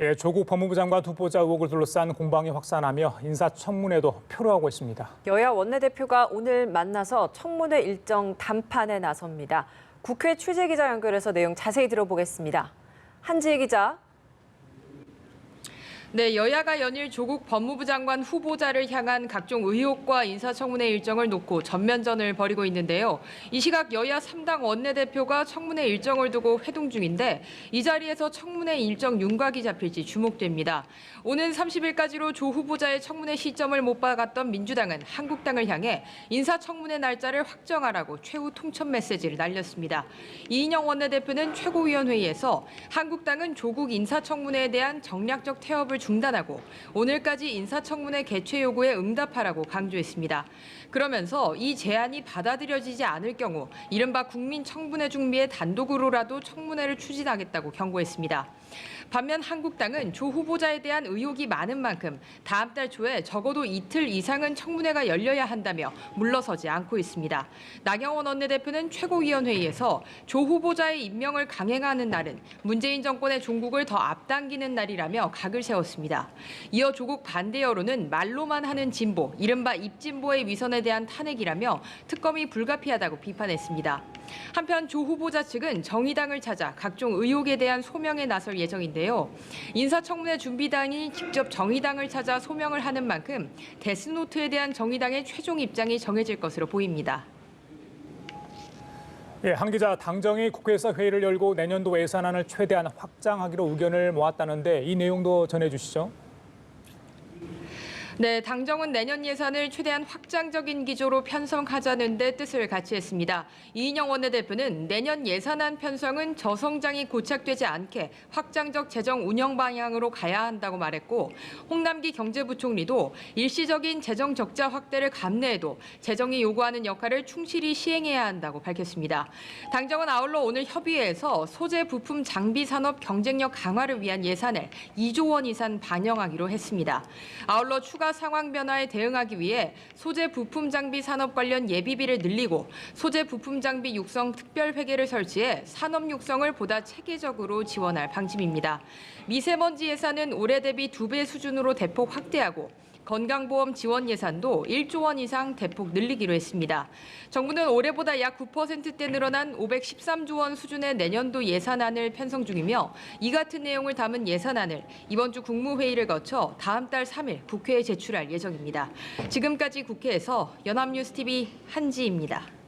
예, 조국 법무부 장관 후보자 의혹을 둘러싼 공방이 확산하며 인사청문회도 표류하고 있습니다. 여야 원내대표가 오늘 만나서 청문회 일정 단판에 나섭니다. 국회 취재기자 연결해서 내용 자세히 들어보겠습니다. 한지혜 기자. 네, 여야가 연일 조국 법무부 장관 후보자를 향한 각종 의혹과 인사청문회 일정을 놓고 전면전을 벌이고 있는데요. 이 시각 여야 3당 원내대표가 청문회 일정을 두고 회동 중인데 이 자리에서 청문회 일정 윤곽이 잡힐지 주목됩니다. 오는 30일까지로 조 후보자의 청문회 시점을 못 박았던 민주당은 한국당을 향해 인사청문회 날짜를 확정하라고 최후 통첩 메시지를 날렸습니다. 이인영 원내대표는 최고위원회의에서 한국당은 조국 인사청문회에 대한 정략적 태업을 중단하고 오늘까지 인사청문회 개최 요구에 응답하라고 강조했습니다. 그러면서 이 제안이 받아들여지지 않을 경우 이른바 국민청문회 중비에 단독으로라도 청문회를 추진하겠다고 경고했습니다. 반면 한국당은 조 후보자에 대한 의혹이 많은 만큼 다음 달 초에 적어도 이틀 이상은 청문회가 열려야 한다며 물러서지 않고 있습니다. 나경원 원내대표는 최고위원회의에서 조 후보자의 임명을 강행하는 날은 문재인 정권의 종국을 더 앞당기는 날이라며 각을 세웠습니다. 이어 조국 반대 여론은 말로만 하는 진보, 이른바 입진보의 위선에 대한 탄핵이라며 특검이 불가피하다고 비판했습니다. 한편 조 후보자 측은 정의당을 찾아 각종 의혹에 대한 소명에 나설 예정인데요. 인사청문회 준비단이 직접 정의당을 찾아 소명을 하는 만큼 데스노트에 대한 정의당의 최종 입장이 정해질 것으로 보입니다. 예, 한 기자, 당정이 국회에서 회의를 열고 내년도 예산안을 최대한 확장하기로 의견을 모았다는데 이 내용도 전해주시죠. 네, 당정은 내년 예산을 최대한 확장적인 기조로 편성하자는 데 뜻을 같이 했습니다. 이인영 원내대표는 내년 예산안 편성은 저성장이 고착되지 않게 확장적 재정 운영 방향으로 가야 한다고 말했고, 홍남기 경제부총리도 일시적인 재정 적자 확대를 감내해도 재정이 요구하는 역할을 충실히 시행해야 한다고 밝혔습니다. 당정은 아울러 오늘 협의회에서 소재 부품 장비 산업 경쟁력 강화를 위한 예산을 2조 원 이상 반영하기로 했습니다. 아울러 추가 상황 변화에 대응하기 위해 소재 부품 장비 산업 관련 예비비를 늘리고 소재 부품 장비 육성 특별 회계를 설치해 산업 육성을 보다 체계적으로 지원할 방침입니다. 미세먼지 예산은 올해 대비 2배 수준으로 대폭 확대하고 건강보험 지원 예산도 1조 원 이상 대폭 늘리기로 했습니다. 정부는 올해보다 약 9%대 늘어난 513조 원 수준의 내년도 예산안을 편성 중이며 이 같은 내용을 담은 예산안을 이번 주 국무회의를 거쳐 다음 달 3일 국회에 제출할 예정입니다. 지금까지 국회에서 연합뉴스TV 한지입니다.